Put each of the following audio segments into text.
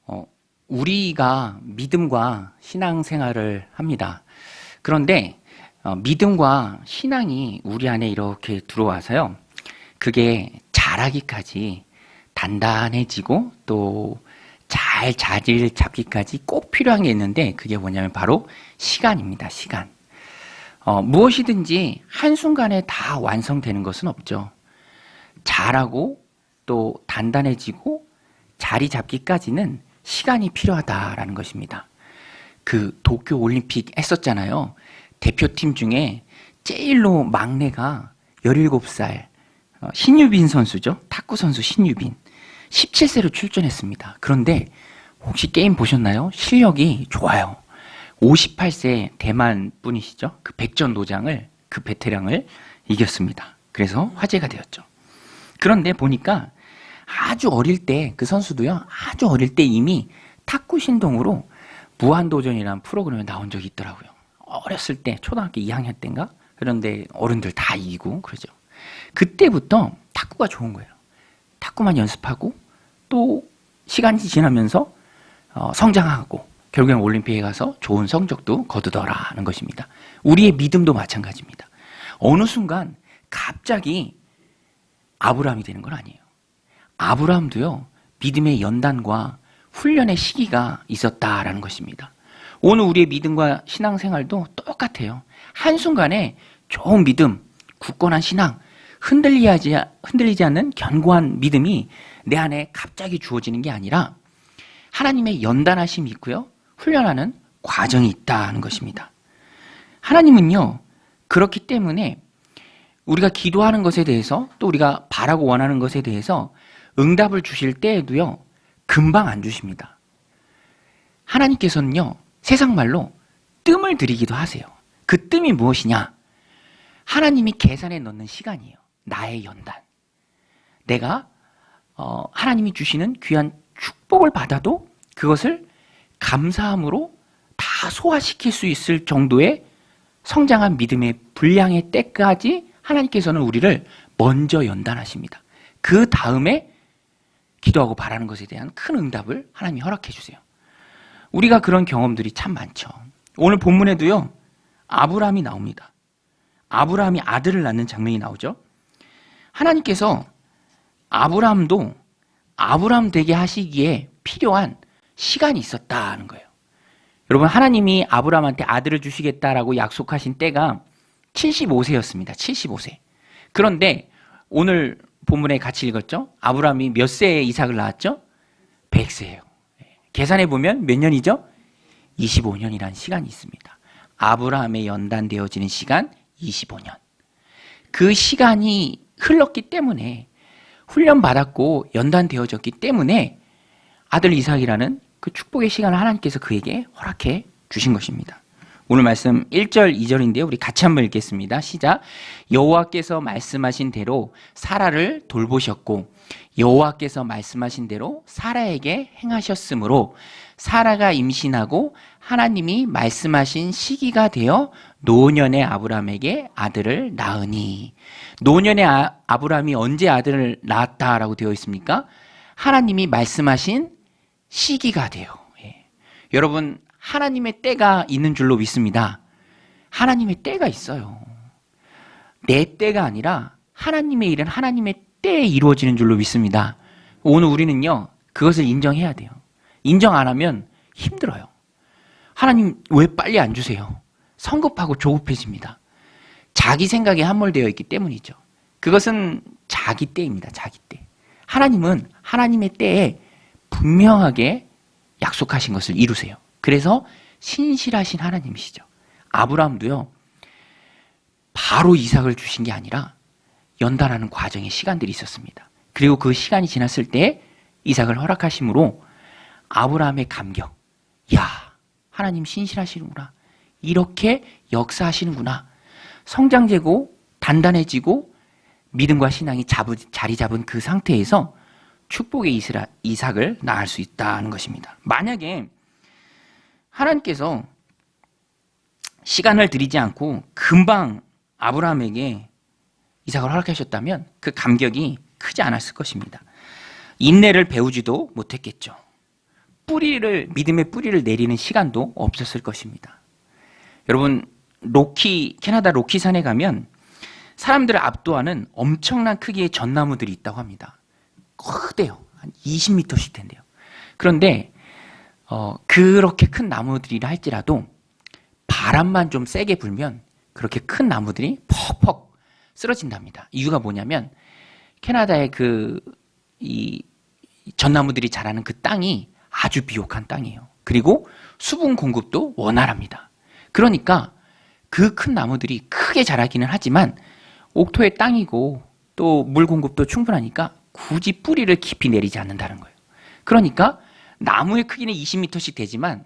어, 우리가 믿음과 신앙생활을 합니다. 그런데 믿음과 신앙이 우리 안에 이렇게 들어와서요. 그게 자라기까지 단단해지고 또 잘 자리를 잡기까지 꼭 필요한 게 있는데 그게 뭐냐면 바로 시간입니다. 시간. 무엇이든지 한순간에 다 완성되는 것은 없죠. 자라고 또 단단해지고 자리 잡기까지는 시간이 필요하다라는 것입니다. 그 도쿄 올림픽 했었잖아요. 대표팀 중에 제일로 막내가 17살 신유빈 선수죠. 탁구 선수 신유빈. 17세로 출전했습니다. 그런데 혹시 게임 보셨나요? 실력이 좋아요. 58세 대만 분이시죠. 그 백전노장을, 그 베테랑을 이겼습니다. 그래서 화제가 되었죠. 그런데 보니까 아주 어릴 때 그 선수도요. 아주 어릴 때 이미 탁구 신동으로 무한도전이라는 프로그램에 나온 적이 있더라고요. 어렸을 때 초등학교 2학년 때인가? 그런데 어른들 다 이기고 그러죠. 그때부터 탁구가 좋은 거예요. 탁구만 연습하고 또 시간이 지나면서 성장하고 결국엔 올림픽에 가서 좋은 성적도 거두더라는 것입니다. 우리의 믿음도 마찬가지입니다. 어느 순간 갑자기 아브라함이 되는 건 아니에요. 아브라함도요. 믿음의 연단과 훈련의 시기가 있었다라는 것입니다. 오늘 우리의 믿음과 신앙생활도 똑같아요. 한순간에 좋은 믿음, 굳건한 신앙, 흔들리지 않는 견고한 믿음이 내 안에 갑자기 주어지는 게 아니라 하나님의 연단하심이 있고요. 훈련하는 과정이 있다는 것입니다. 하나님은요. 그렇기 때문에 우리가 기도하는 것에 대해서 또 우리가 바라고 원하는 것에 대해서 응답을 주실 때에도요. 금방 안 주십니다. 하나님께서는요. 세상 말로 뜸을 들이기도 하세요. 그 뜸이 무엇이냐? 하나님이 계산에 넣는 시간이에요. 나의 연단. 내가 하나님이 주시는 귀한 축복을 받아도 그것을 감사함으로 다 소화시킬 수 있을 정도의 성장한 믿음의 분량의 때까지 하나님께서는 우리를 먼저 연단하십니다. 그 다음에 기도하고 바라는 것에 대한 큰 응답을 하나님이 허락해 주세요. 우리가 그런 경험들이 참 많죠. 오늘 본문에도요. 아브라함이 나옵니다. 아브라함이 아들을 낳는 장면이 나오죠. 하나님께서 아브라함도 아브라함 되게 하시기에 필요한 시간이 있었다는 거예요. 여러분 하나님이 아브라함한테 아들을 주시겠다라고 약속하신 때가 75세였습니다. 75세. 그런데 오늘 본문에 같이 읽었죠? 아브라함이 몇 세에 이삭을 낳았죠? 100세예요. 계산해 보면 몇 년이죠? 25년이라는 시간이 있습니다. 아브라함에 연단되어지는 시간 25년. 그 시간이 흘렀기 때문에 훈련받았고 연단되어졌기 때문에 아들 이삭이라는 그 축복의 시간을 하나님께서 그에게 허락해 주신 것입니다. 오늘 말씀 1절, 2절인데요. 우리 같이 한번 읽겠습니다. 시작. 여호와께서 말씀하신 대로 사라를 돌보셨고 여호와께서 말씀하신 대로 사라에게 행하셨으므로 사라가 임신하고 하나님이 말씀하신 시기가 되어 노년의 아브라함에게 아들을 낳으니. 노년의 아브라함이 언제 아들을 낳았다라고 되어 있습니까? 하나님이 말씀하신 시기가 돼요. 예. 여러분 하나님의 때가 있는 줄로 믿습니다. 하나님의 때가 있어요. 내 때가 아니라 하나님의 일은 하나님의 때에 이루어지는 줄로 믿습니다. 오늘 우리는요 그것을 인정해야 돼요. 인정 안 하면 힘들어요. 하나님 왜 빨리 안 주세요? 성급하고 조급해집니다. 자기 생각에 함몰되어 있기 때문이죠. 그것은 자기 때입니다. 자기 때. 하나님은 하나님의 때에 분명하게 약속하신 것을 이루세요. 그래서 신실하신 하나님이시죠. 아브라함도요. 바로 이삭을 주신 게 아니라 연단하는 과정의 시간들이 있었습니다. 그리고 그 시간이 지났을 때 이삭을 허락하심으로 아브라함의 감격. 야, 하나님 신실하시는구나. 이렇게 역사하시는구나. 성장되고 단단해지고 믿음과 신앙이 자리 잡은 그 상태에서 축복의 이삭을 낳을 수 있다는 것입니다. 만약에 하나님께서 시간을 들이지 않고 금방 아브라함에게 이삭을 허락하셨다면 그 감격이 크지 않았을 것입니다. 인내를 배우지도 못했겠죠. 믿음의 뿌리를 내리는 시간도 없었을 것입니다. 여러분, 캐나다 로키산에 가면 사람들을 압도하는 엄청난 크기의 전나무들이 있다고 합니다. 크대요. 한 20m씩 된대요. 그런데 그렇게 큰 나무들이라 할지라도 바람만 좀 세게 불면 그렇게 큰 나무들이 퍽퍽 쓰러진답니다. 이유가 뭐냐면 캐나다의 이 전나무들이 자라는 그 땅이 아주 비옥한 땅이에요. 그리고 수분 공급도 원활합니다. 그러니까 그 큰 나무들이 크게 자라기는 하지만 옥토의 땅이고 또 물 공급도 충분하니까 굳이 뿌리를 깊이 내리지 않는다는 거예요. 그러니까 나무의 크기는 20m씩 되지만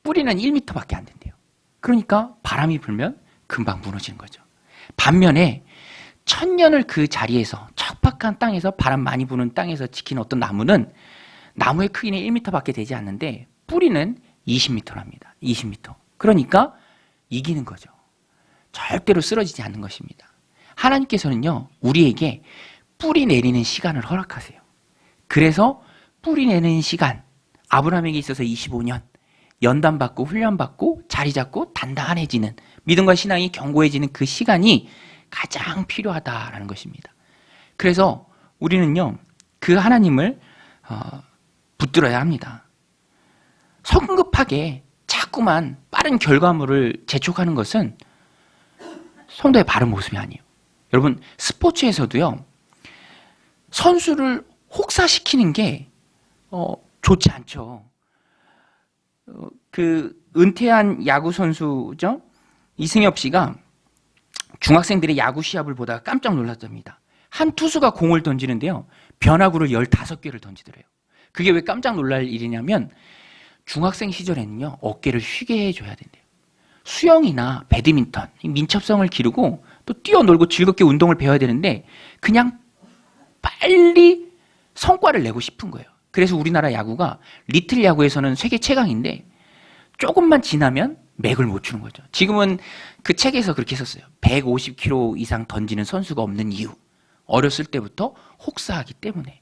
뿌리는 1m밖에 안 된대요. 그러니까 바람이 불면 금방 무너지는 거죠. 반면에 천년을 그 자리에서 척박한 땅에서 바람 많이 부는 땅에서 지킨 어떤 나무는 나무의 크기는 1m밖에 되지 않는데 뿌리는 20m랍니다. 20m. 그러니까 이기는 거죠. 절대로 쓰러지지 않는 것입니다. 하나님께서는요, 우리에게 뿌리 내리는 시간을 허락하세요. 그래서 뿌리 내리는 시간, 아브라함에게 있어서 25년, 연단받고 훈련받고 자리 잡고 단단해지는 믿음과 신앙이 견고해지는 그 시간이 가장 필요하다라는 것입니다. 그래서 우리는요, 그 하나님을 붙들어야 합니다. 성급하게 자꾸만 빠른 결과물을 재촉하는 것은 성도의 바른 모습이 아니에요. 여러분, 스포츠에서도요, 선수를 혹사시키는 게 좋지 않죠. 그 은퇴한 야구 선수죠, 이승엽 씨가 중학생들의 야구 시합을 보다가 깜짝 놀랐답니다. 한 투수가 공을 던지는데요, 변화구를 15개를 던지더래요. 그게 왜 깜짝 놀랄 일이냐면 중학생 시절에는요, 어깨를 쉬게 해줘야 된대요. 수영이나 배드민턴, 민첩성을 기르고 또 뛰어놀고 즐겁게 운동을 배워야 되는데 그냥 빨리 성과를 내고 싶은 거예요. 그래서 우리나라 야구가 리틀 야구에서는 세계 최강인데 조금만 지나면 맥을 못 추는 거죠. 지금은 그 책에서 그렇게 썼어요. 150km 이상 던지는 선수가 없는 이유. 어렸을 때부터 혹사하기 때문에.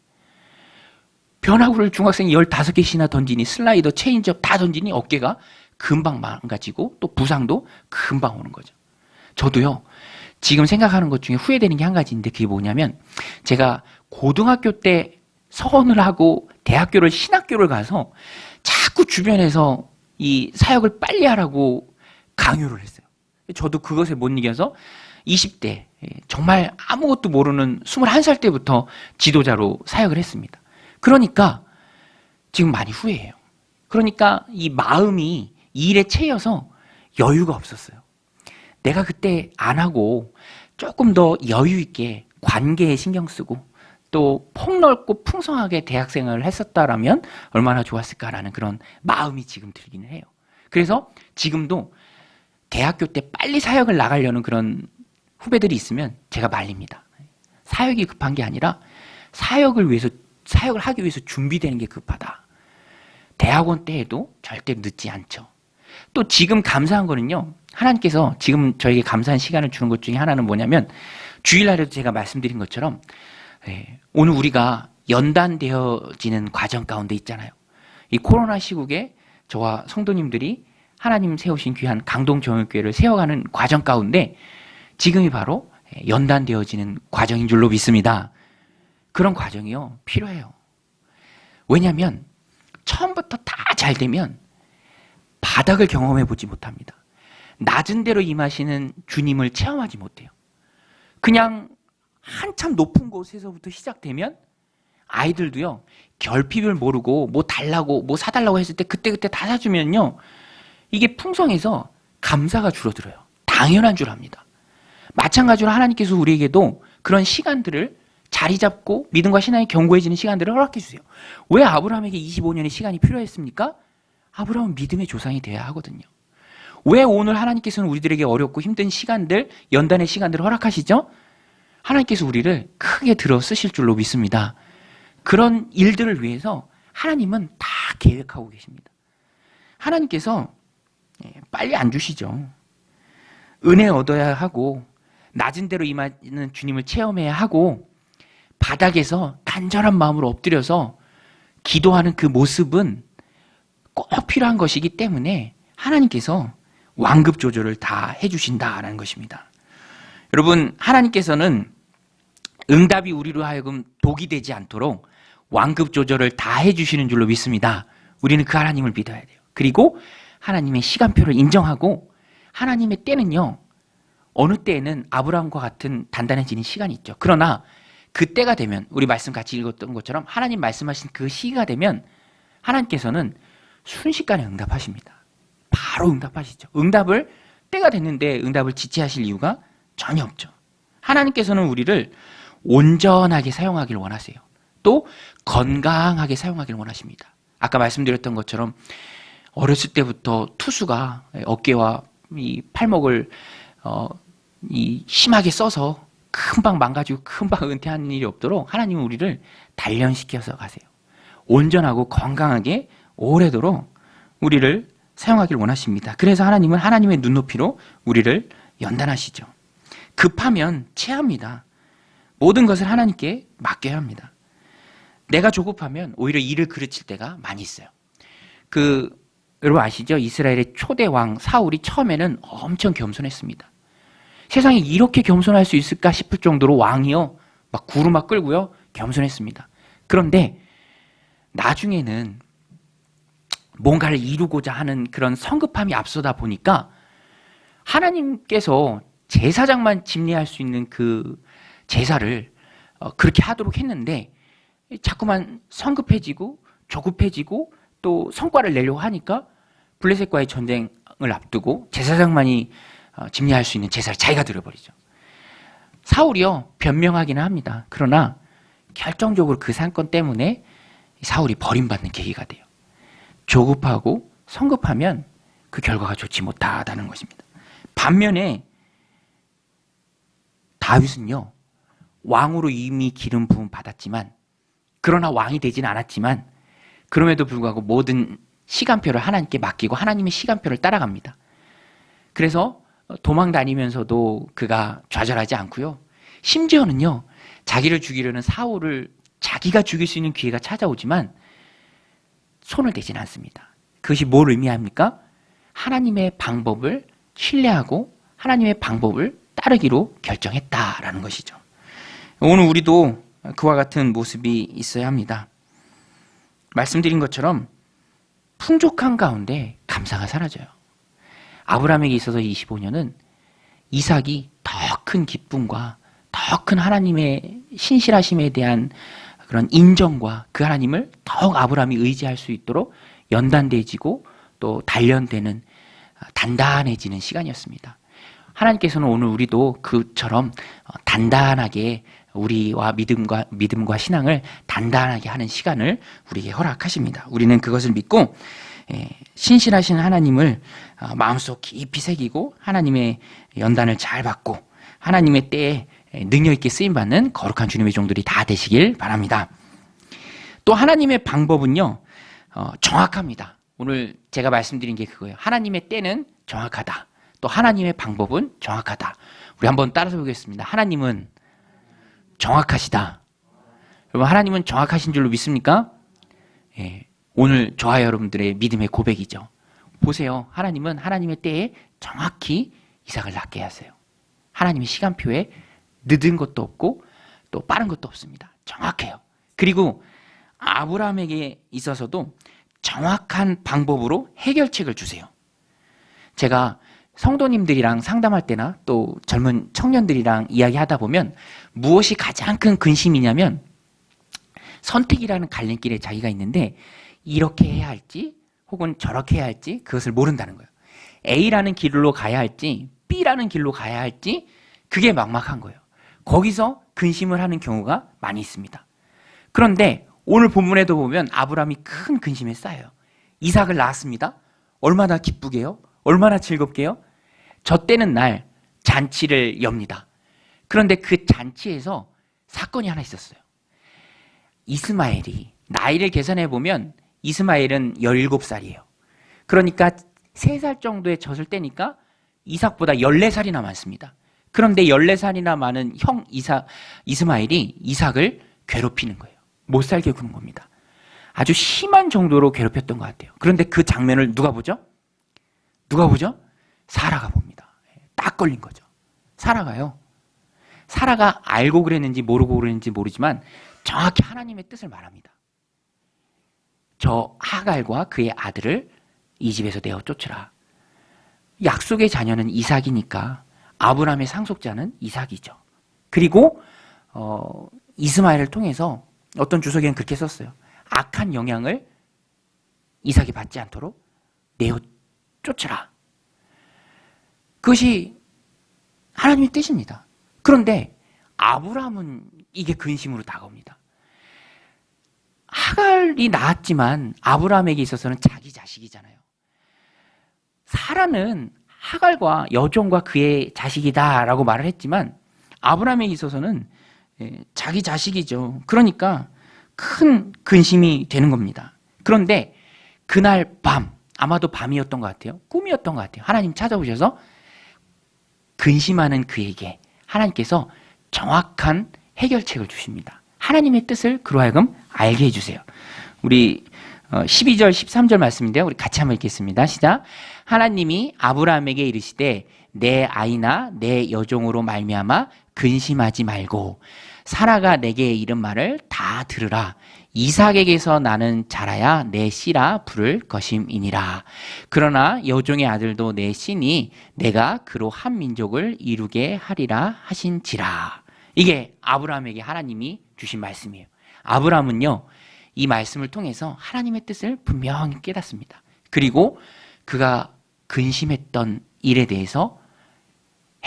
변화구를 중학생이 15개씩이나 던지니 슬라이더, 체인지업 다 던지니 어깨가 금방 망가지고 또 부상도 금방 오는 거죠. 저도요, 지금 생각하는 것 중에 후회되는 게 한 가지인데 그게 뭐냐면 제가 고등학교 때 서원을 하고 대학교를 신학교를 가서 자꾸 주변에서 이 사역을 빨리 하라고 강요를 했어요. 저도 그것에 못 이겨서 20대 정말 아무것도 모르는 21살 때부터 지도자로 사역을 했습니다. 그러니까 지금 많이 후회해요. 그러니까 이 마음이 이 일에 채여서 여유가 없었어요. 내가 그때 안 하고 조금 더 여유 있게 관계에 신경 쓰고 또 폭넓고 풍성하게 대학생활을 했었다라면 얼마나 좋았을까라는 그런 마음이 지금 들기는 해요. 그래서 지금도 대학교 때 빨리 사역을 나가려는 그런 후배들이 있으면 제가 말립니다. 사역이 급한 게 아니라 사역을 하기 위해서 준비되는 게 급하다. 대학원 때에도 절대 늦지 않죠. 또 지금 감사한 거는요, 하나님께서 지금 저에게 감사한 시간을 주는 것 중에 하나는 뭐냐면 주일날에도 제가 말씀드린 것처럼 오늘 우리가 연단되어지는 과정 가운데 있잖아요. 이 코로나 시국에 저와 성도님들이 하나님 세우신 귀한 강동정육교회를 세워가는 과정 가운데 지금이 바로 연단되어지는 과정인 줄로 믿습니다. 그런 과정이요, 필요해요. 왜냐하면 처음부터 다 잘 되면 바닥을 경험해 보지 못합니다. 낮은 데로 임하시는 주님을 체험하지 못해요. 그냥 한참 높은 곳에서부터 시작되면 아이들도요, 결핍을 모르고 뭐 달라고 뭐 사달라고 했을 때 그때그때 다 사주면요, 이게 풍성해서 감사가 줄어들어요. 당연한 줄 압니다. 마찬가지로 하나님께서 우리에게도 그런 시간들을 자리 잡고 믿음과 신앙이 견고해지는 시간들을 허락해 주세요. 왜 아브라함에게 25년의 시간이 필요했습니까? 아브라함은 믿음의 조상이 되어야 하거든요. 왜 오늘 하나님께서는 우리들에게 어렵고 힘든 시간들, 연단의 시간들을 허락하시죠? 하나님께서 우리를 크게 들어 쓰실 줄로 믿습니다. 그런 일들을 위해서 하나님은 다 계획하고 계십니다. 하나님께서 빨리 안 주시죠. 은혜 얻어야 하고 낮은 데로 임하는 주님을 체험해야 하고 바닥에서 간절한 마음으로 엎드려서 기도하는 그 모습은 꼭 필요한 것이기 때문에 하나님께서 완급 조절을 다 해주신다라는 것입니다. 여러분, 하나님께서는 응답이 우리로 하여금 독이 되지 않도록 완급 조절을 다 해주시는 줄로 믿습니다. 우리는 그 하나님을 믿어야 돼요. 그리고 하나님의 시간표를 인정하고 하나님의 때는요, 어느 때에는 아브라함과 같은 단단해지는 시간이 있죠. 그러나 그때가 되면 우리 말씀 같이 읽었던 것처럼 하나님 말씀하신 그 시기가 되면 하나님께서는 순식간에 응답하십니다. 바로 응답하시죠. 응답을 때가 됐는데 응답을 지체하실 이유가 전혀 없죠. 하나님께서는 우리를 온전하게 사용하기를 원하세요. 또 건강하게 사용하기를 원하십니다. 아까 말씀드렸던 것처럼 어렸을 때부터 투수가 어깨와 이 팔목을 심하게 써서 금방 망가지고 금방 은퇴하는 일이 없도록 하나님은 우리를 단련시켜서 가세요. 온전하고 건강하게 오래도록 우리를 사용하기를 원하십니다. 그래서 하나님은 하나님의 눈높이로 우리를 연단하시죠. 급하면 체합니다. 모든 것을 하나님께 맡겨야 합니다. 내가 조급하면 오히려 일을 그르칠 때가 많이 있어요. 여러분 아시죠? 이스라엘의 초대 왕 사울이 처음에는 엄청 겸손했습니다. 세상에 이렇게 겸손할 수 있을까 싶을 정도로 왕이요, 막 구루 막 끌고요, 겸손했습니다. 그런데 나중에는 뭔가를 이루고자 하는 그런 성급함이 앞서다 보니까 하나님께서 제사장만 집례할 수 있는 그 제사를 그렇게 하도록 했는데 자꾸만 성급해지고 조급해지고 또 성과를 내려고 하니까 블레셋과의 전쟁을 앞두고 제사장만이 집례할 수 있는 제사를 자기가 드려버리죠. 사울이요, 변명하기는 합니다. 그러나 결정적으로 그 사건 때문에 사울이 버림받는 계기가 돼요. 조급하고 성급하면 그 결과가 좋지 못하다는 것입니다. 반면에 다윗은요, 왕으로 이미 기름 부음 받았지만, 그러나 왕이 되진 않았지만 그럼에도 불구하고 모든 시간표를 하나님께 맡기고 하나님의 시간표를 따라갑니다. 그래서 도망 다니면서도 그가 좌절하지 않고요, 심지어는요, 자기를 죽이려는 사울을 자기가 죽일 수 있는 기회가 찾아오지만 손을 대지는 않습니다. 그것이 뭘 의미합니까? 하나님의 방법을 신뢰하고 하나님의 방법을 따르기로 결정했다라는 것이죠. 오늘 우리도 그와 같은 모습이 있어야 합니다. 말씀드린 것처럼 풍족한 가운데 감사가 사라져요. 아브라함에게 있어서 25년은 이삭이 더 큰 기쁨과 더 큰 하나님의 신실하심에 대한 그런 인정과 그 하나님을 더욱 아브라함이 의지할 수 있도록 연단돼지고 또 단련되는 단단해지는 시간이었습니다. 하나님께서는 오늘 우리도 그처럼 단단하게 우리와 믿음과 신앙을 단단하게 하는 시간을 우리에게 허락하십니다. 우리는 그것을 믿고 신실하신 하나님을 마음속 깊이 새기고 하나님의 연단을 잘 받고 하나님의 때에 능력 있게 쓰임받는 거룩한 주님의 종들이 다 되시길 바랍니다. 또 하나님의 방법은요, 정확합니다. 오늘 제가 말씀드린 게 그거예요. 하나님의 때는 정확하다. 또 하나님의 방법은 정확하다. 우리 한번 따라서 보겠습니다. 하나님은 정확하시다. 여러분, 하나님은 정확하신 줄로 믿습니까? 예, 오늘 저와 여러분들의 믿음의 고백이죠. 보세요. 하나님은 하나님의 때에 정확히 이삭을 낳게 하세요. 하나님의 시간표에 늦은 것도 없고 또 빠른 것도 없습니다. 정확해요. 그리고 아브라함에게 있어서도 정확한 방법으로 해결책을 주세요. 제가 성도님들이랑 상담할 때나 또 젊은 청년들이랑 이야기하다 보면 무엇이 가장 큰 근심이냐면 선택이라는 갈림길에 자기가 있는데 이렇게 해야 할지 혹은 저렇게 해야 할지 그것을 모른다는 거예요. A라는 길로 가야 할지 B라는 길로 가야 할지 그게 막막한 거예요. 거기서 근심을 하는 경우가 많이 있습니다. 그런데 오늘 본문에도 보면 아브라함이 큰 근심에 쌓여요. 이삭을 낳았습니다. 얼마나 기쁘게요? 얼마나 즐겁게요? 젖되는 날 잔치를 엽니다. 그런데 그 잔치에서 사건이 하나 있었어요. 이스마엘이 나이를 계산해 보면 이스마엘은 17살이에요. 그러니까 3살 정도의 젖을 떼니까 이삭보다 14살이나 많습니다. 그런데 14살이나 많은 형 이스마엘이 이삭을 괴롭히는 거예요. 못 살게 구는 겁니다. 아주 심한 정도로 괴롭혔던 것 같아요. 그런데 그 장면을 누가 보죠? 누가 보죠? 사라가 봅니다. 딱 걸린 거죠. 사라가요. 사라가 알고 그랬는지 모르고 그랬는지 모르지만 정확히 하나님의 뜻을 말합니다. 저 하갈과 그의 아들을 이 집에서 내어 쫓으라. 약속의 자녀는 이삭이니까 아브라함의 상속자는 이삭이죠. 그리고 이스마엘을 통해서 어떤 주석에는 그렇게 썼어요. 악한 영향을 이삭이 받지 않도록 내어 쫓으라. 그것이 하나님의 뜻입니다. 그런데 아브라함은 이게 근심으로 다가옵니다. 하갈이 낳았지만 아브라함에게 있어서는 자기 자식이잖아요. 사라는 하갈과 여종과 그의 자식이다라고 말을 했지만 아브라함에게 있어서는 자기 자식이죠. 그러니까 큰 근심이 되는 겁니다. 그런데 그날 밤, 아마도 밤이었던 것 같아요. 꿈이었던 것 같아요. 하나님 찾아오셔서 근심하는 그에게 하나님께서 정확한 해결책을 주십니다. 하나님의 뜻을 그로 하여금 알게 해주세요. 우리 12절, 13절 말씀인데요. 우리 같이 한번 읽겠습니다. 시작. 하나님이 아브라함에게 이르시되 내 아이나 내 여종으로 말미암아 근심하지 말고 사라가 내게 이른 말을 다 들으라. 이삭에게서 나는 자라야 내 씨라 부를 것임이니라. 그러나 여종의 아들도 내 씨니 내가 그로 한 민족을 이루게 하리라 하신지라. 이게 아브라함에게 하나님이 주신 말씀이에요. 아브라함은요, 이 말씀을 통해서 하나님의 뜻을 분명히 깨닫습니다. 그리고 그가 근심했던 일에 대해서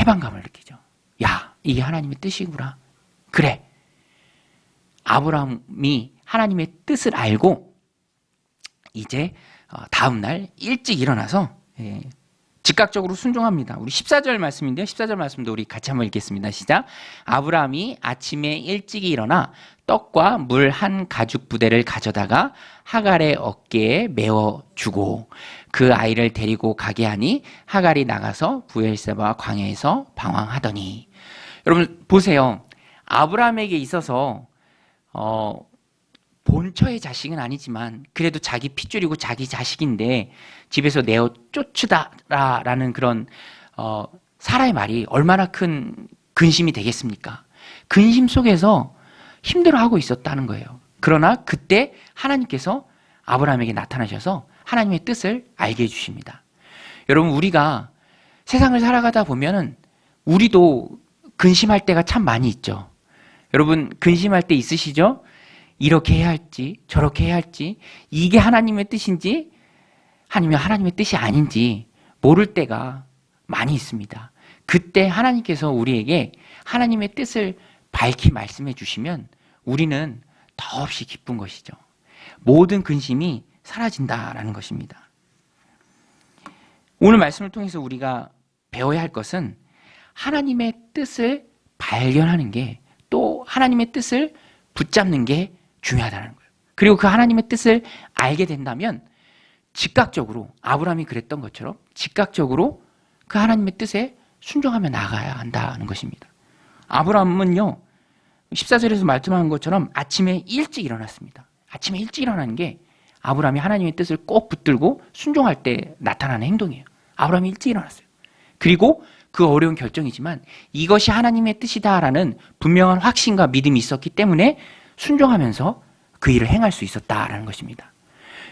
해방감을 느끼죠. 야, 이게 하나님의 뜻이구나. 그래. 아브라함이 하나님의 뜻을 알고 이제 다음날 일찍 일어나서 즉각적으로 순종합니다. 우리 14절 말씀인데요. 14절 말씀도 우리 같이 한번 읽겠습니다. 시작. 아브라함이 아침에 일찍 일어나 떡과 물 한 가죽 부대를 가져다가 하갈의 어깨에 메워주고 그 아이를 데리고 가게 하니 하갈이 나가서 부엘세바 광야에서 방황하더니. 여러분 보세요. 아브라함에게 있어서 본처의 자식은 아니지만 그래도 자기 핏줄이고 자기 자식인데 집에서 내어 쫓으다라는 그런 사라의 말이 얼마나 큰 근심이 되겠습니까? 근심 속에서 힘들어하고 있었다는 거예요. 그러나 그때 하나님께서 아브라함에게 나타나셔서 하나님의 뜻을 알게 해주십니다. 여러분 우리가 세상을 살아가다 보면은 우리도 근심할 때가 참 많이 있죠. 여러분 근심할 때 있으시죠? 이렇게 해야 할지 저렇게 해야 할지 이게 하나님의 뜻인지 아니면 하나님의 뜻이 아닌지 모를 때가 많이 있습니다. 그때 하나님께서 우리에게 하나님의 뜻을 밝히 말씀해 주시면 우리는 더없이 기쁜 것이죠. 모든 근심이 사라진다라는 것입니다. 오늘 말씀을 통해서 우리가 배워야 할 것은 하나님의 뜻을 발견하는 게 또 하나님의 뜻을 붙잡는 게 중요하다는 거예요. 그리고 그 하나님의 뜻을 알게 된다면 즉각적으로 아브라함이 그랬던 것처럼 즉각적으로 그 하나님의 뜻에 순종하며 나가야 한다는 것입니다. 아브라함은요 14절에서 말씀한 것처럼 아침에 일찍 일어났습니다. 아침에 일찍 일어나는 게 아브라함이 하나님의 뜻을 꼭 붙들고 순종할 때 나타나는 행동이에요. 아브라함이 일찍 일어났어요. 그리고 그 어려운 결정이지만 이것이 하나님의 뜻이다라는 분명한 확신과 믿음이 있었기 때문에 순종하면서 그 일을 행할 수 있었다라는 것입니다.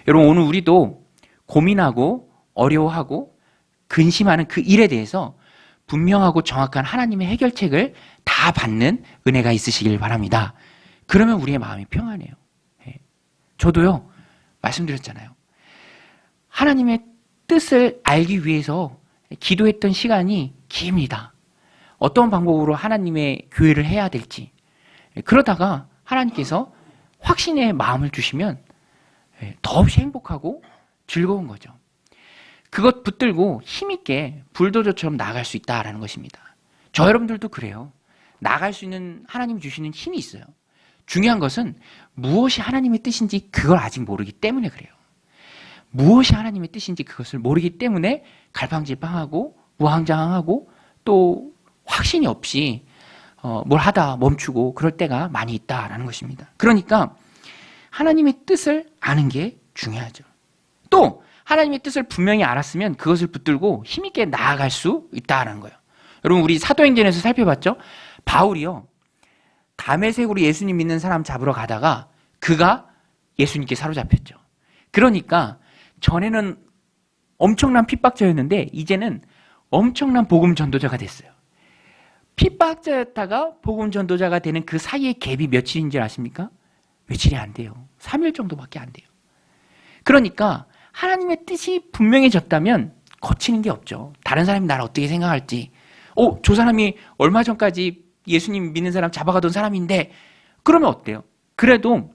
여러분 오늘 우리도 고민하고 어려워하고 근심하는 그 일에 대해서 분명하고 정확한 하나님의 해결책을 다 받는 은혜가 있으시길 바랍니다. 그러면 우리의 마음이 평안해요. 저도요 말씀드렸잖아요. 하나님의 뜻을 알기 위해서 기도했던 시간이 깁니다. 어떤 방법으로 하나님의 교회를 해야 될지 그러다가 하나님께서 확신의 마음을 주시면 더없이 행복하고 즐거운 거죠. 그것 붙들고 힘있게 불도저처럼 나아갈 수 있다라는 것입니다. 저 여러분들도 그래요. 나아갈 수 있는 하나님이 주시는 힘이 있어요. 중요한 것은 무엇이 하나님의 뜻인지 그걸 아직 모르기 때문에 그래요. 무엇이 하나님의 뜻인지 그것을 모르기 때문에 갈팡질팡하고 우왕좌왕하고 또 확신이 없이 뭘 하다 멈추고 그럴 때가 많이 있다라는 것입니다. 그러니까 하나님의 뜻을 아는 게 중요하죠. 또 하나님의 뜻을 분명히 알았으면 그것을 붙들고 힘있게 나아갈 수 있다는 거예요. 여러분, 우리 사도행전에서 살펴봤죠? 바울이요, 다메섹으로 예수님 믿는 사람 잡으러 가다가 그가 예수님께 사로잡혔죠. 그러니까 전에는 엄청난 핍박자였는데 이제는 엄청난 복음 전도자가 됐어요. 핍박자였다가 복음 전도자가 되는 그 사이의 갭이 며칠인 줄 아십니까? 며칠이 안 돼요. 3일 정도밖에 안 돼요. 그러니까 하나님의 뜻이 분명해졌다면 거치는 게 없죠. 다른 사람이 나를 어떻게 생각할지, 저 사람이 얼마 전까지 예수님 믿는 사람 잡아가던 사람인데, 그러면 어때요? 그래도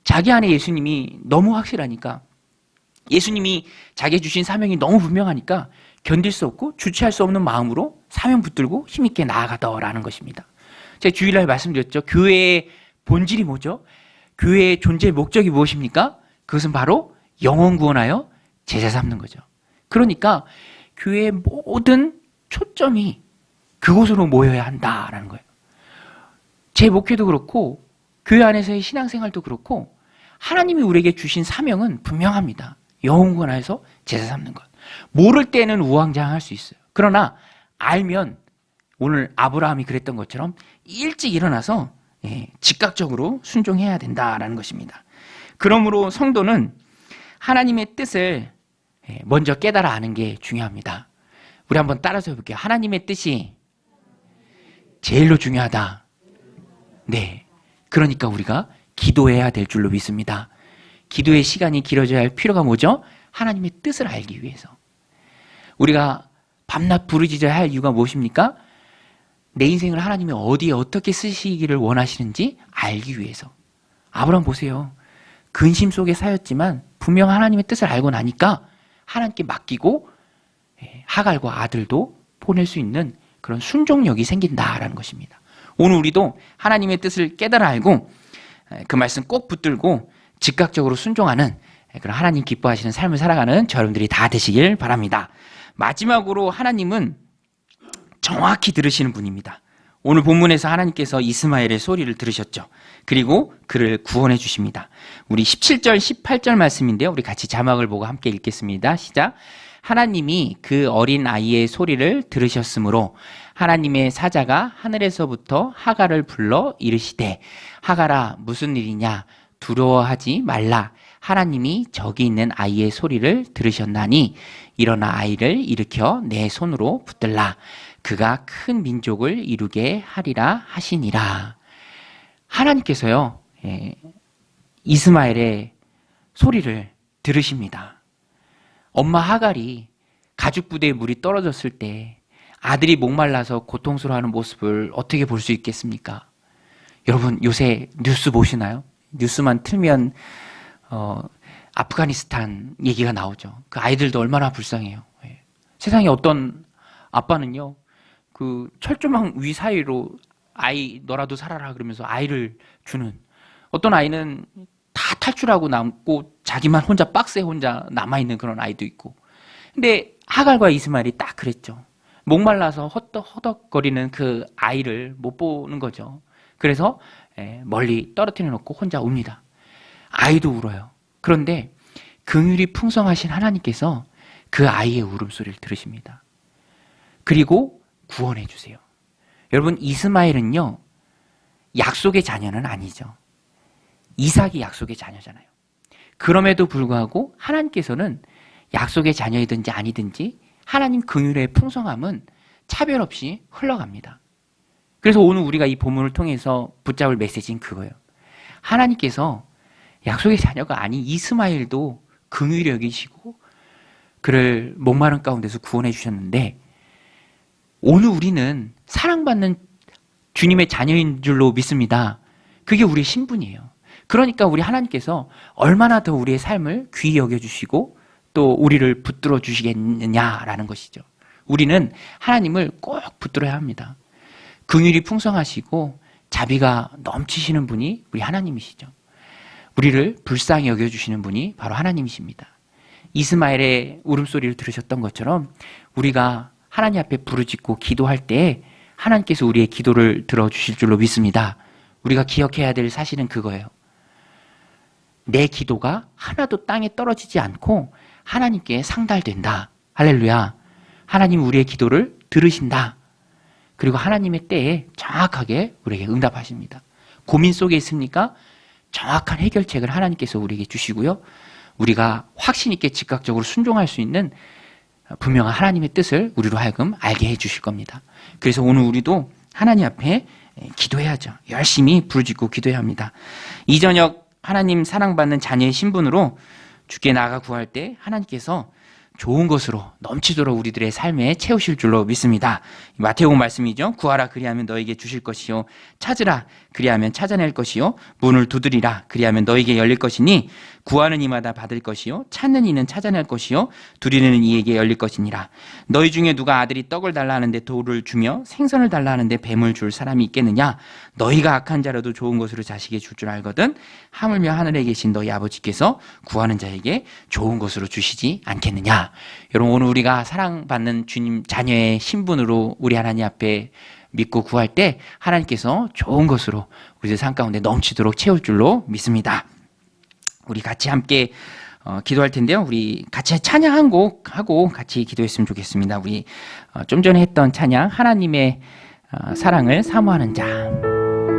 자기 안에 예수님이 너무 확실하니까, 예수님이 자기에 주신 사명이 너무 분명하니까 견딜 수 없고 주체할 수 없는 마음으로 사명 붙들고 힘있게 나아가더라는 것입니다. 제가 주일날 말씀드렸죠. 교회의 본질이 뭐죠? 교회의 존재의 목적이 무엇입니까? 그것은 바로 영혼 구원하여 제자 삼는 거죠. 그러니까 교회의 모든 초점이 그곳으로 모여야 한다라는 거예요. 제 목회도 그렇고 교회 안에서의 신앙생활도 그렇고 하나님이 우리에게 주신 사명은 분명합니다. 영혼 구원하여서 제자 삼는 것. 모를 때는 우왕좌왕할 수 있어요. 그러나 알면 오늘 아브라함이 그랬던 것처럼 일찍 일어나서 즉각적으로 순종해야 된다라는 것입니다. 그러므로 성도는 하나님의 뜻을 먼저 깨달아 아는 게 중요합니다. 우리 한번 따라서 해볼게요. 하나님의 뜻이 제일로 중요하다. 네. 그러니까 우리가 기도해야 될 줄로 믿습니다. 기도의 시간이 길어져야 할 필요가 뭐죠? 하나님의 뜻을 알기 위해서. 우리가 밤낮 부르짖어야 할 이유가 무엇입니까? 내 인생을 하나님이 어디에 어떻게 쓰시기를 원하시는지 알기 위해서. 아브라함 보세요. 근심 속에 사였지만 분명 하나님의 뜻을 알고 나니까 하나님께 맡기고 하갈과 아들도 보낼 수 있는 그런 순종력이 생긴다라는 것입니다. 오늘 우리도 하나님의 뜻을 깨달아 알고 그 말씀 꼭 붙들고 즉각적으로 순종하는 그런 하나님 기뻐하시는 삶을 살아가는 여러분들이 다 되시길 바랍니다. 마지막으로 하나님은 정확히 들으시는 분입니다. 오늘 본문에서 하나님께서 이스마엘의 소리를 들으셨죠. 그리고 그를 구원해 주십니다. 우리 17절, 18절 말씀인데요. 우리 같이 자막을 보고 함께 읽겠습니다. 시작. 하나님이 그 어린 아이의 소리를 들으셨으므로 하나님의 사자가 하늘에서부터 하갈을 불러 이르시되 하갈아 무슨 일이냐 두려워하지 말라 하나님이 저기 있는 아이의 소리를 들으셨나니 일어나 아이를 일으켜 내 손으로 붙들라 그가 큰 민족을 이루게 하리라 하시니라. 하나님께서요 이스마엘의 소리를 들으십니다. 엄마 하갈이 가죽 부대에 물이 떨어졌을 때 아들이 목말라서 고통스러워하는 모습을 어떻게 볼 수 있겠습니까? 여러분 요새 뉴스 보시나요? 뉴스만 틀면 아프가니스탄 얘기가 나오죠. 그 아이들도 얼마나 불쌍해요. 세상에 어떤 아빠는요 그 철조망 위 사이로 아이 너라도 살아라 그러면서 아이를 주는, 어떤 아이는 다 탈출하고 남고 자기만 혼자 박스에 혼자 남아있는 그런 아이도 있고. 근데 하갈과 이스마엘이 딱 그랬죠. 목말라서 허덕거리는 그 아이를 못 보는 거죠. 그래서 멀리 떨어뜨려 놓고 혼자 웁니다. 아이도 울어요. 그런데 긍휼이 풍성하신 하나님께서 그 아이의 울음소리를 들으십니다. 그리고 구원해 주세요. 여러분 이스마엘은요 약속의 자녀는 아니죠. 이삭이 약속의 자녀잖아요. 그럼에도 불구하고 하나님께서는 약속의 자녀이든지 아니든지 하나님 긍휼의 풍성함은 차별 없이 흘러갑니다. 그래서 오늘 우리가 이 본문을 통해서 붙잡을 메시지는 그거예요. 하나님께서 약속의 자녀가 아닌 이스마엘도 긍휼히 여기시고 그를 목마른 가운데서 구원해 주셨는데 오늘 우리는 사랑받는 주님의 자녀인 줄로 믿습니다. 그게 우리의 신분이에요. 그러니까 우리 하나님께서 얼마나 더 우리의 삶을 귀히 여겨주시고 또 우리를 붙들어 주시겠느냐라는 것이죠. 우리는 하나님을 꼭 붙들어야 합니다. 긍휼이 풍성하시고 자비가 넘치시는 분이 우리 하나님이시죠. 우리를 불쌍히 여겨주시는 분이 바로 하나님이십니다. 이스마엘의 울음소리를 들으셨던 것처럼 우리가 하나님 앞에 부르짖고 기도할 때 하나님께서 우리의 기도를 들어주실 줄로 믿습니다. 우리가 기억해야 될 사실은 그거예요. 내 기도가 하나도 땅에 떨어지지 않고 하나님께 상달된다. 할렐루야. 하나님 우리의 기도를 들으신다. 그리고 하나님의 때에 정확하게 우리에게 응답하십니다. 고민 속에 있습니까? 정확한 해결책을 하나님께서 우리에게 주시고요. 우리가 확신 있게 즉각적으로 순종할 수 있는 분명한 하나님의 뜻을 우리로 하여금 알게 해 주실 겁니다. 그래서 오늘 우리도 하나님 앞에 기도해야죠. 열심히 부르짖고 기도해야 합니다. 이 저녁 하나님 사랑받는 자녀의 신분으로 주께 나아가 구할 때 하나님께서 좋은 것으로 넘치도록 우리들의 삶에 채우실 줄로 믿습니다. 마태복음 말씀이죠. 구하라 그리하면 너에게 주실 것이요 찾으라 그리하면 찾아낼 것이요 문을 두드리라 그리하면 너에게 열릴 것이니 구하는 이마다 받을 것이요 찾는 이는 찾아낼 것이요 두드리는 이에게 열릴 것이니라. 너희 중에 누가 아들이 떡을 달라 하는데 돌을 주며 생선을 달라 하는데 뱀을 줄 사람이 있겠느냐. 너희가 악한 자라도 좋은 것으로 자식에게 줄 줄 알거든 하물며 하늘에 계신 너희 아버지께서 구하는 자에게 좋은 것으로 주시지 않겠느냐. 여러분 오늘 우리가 사랑받는 주님 자녀의 신분으로 우리 하나님 앞에 믿고 구할 때 하나님께서 좋은 것으로 우리의 삶 가운데 넘치도록 채울 줄로 믿습니다. 우리 같이 함께 기도할 텐데요. 우리 같이 찬양 한 곡 하고 같이 기도했으면 좋겠습니다. 우리 좀 전에 했던 찬양 하나님의 사랑을 사모하는 자.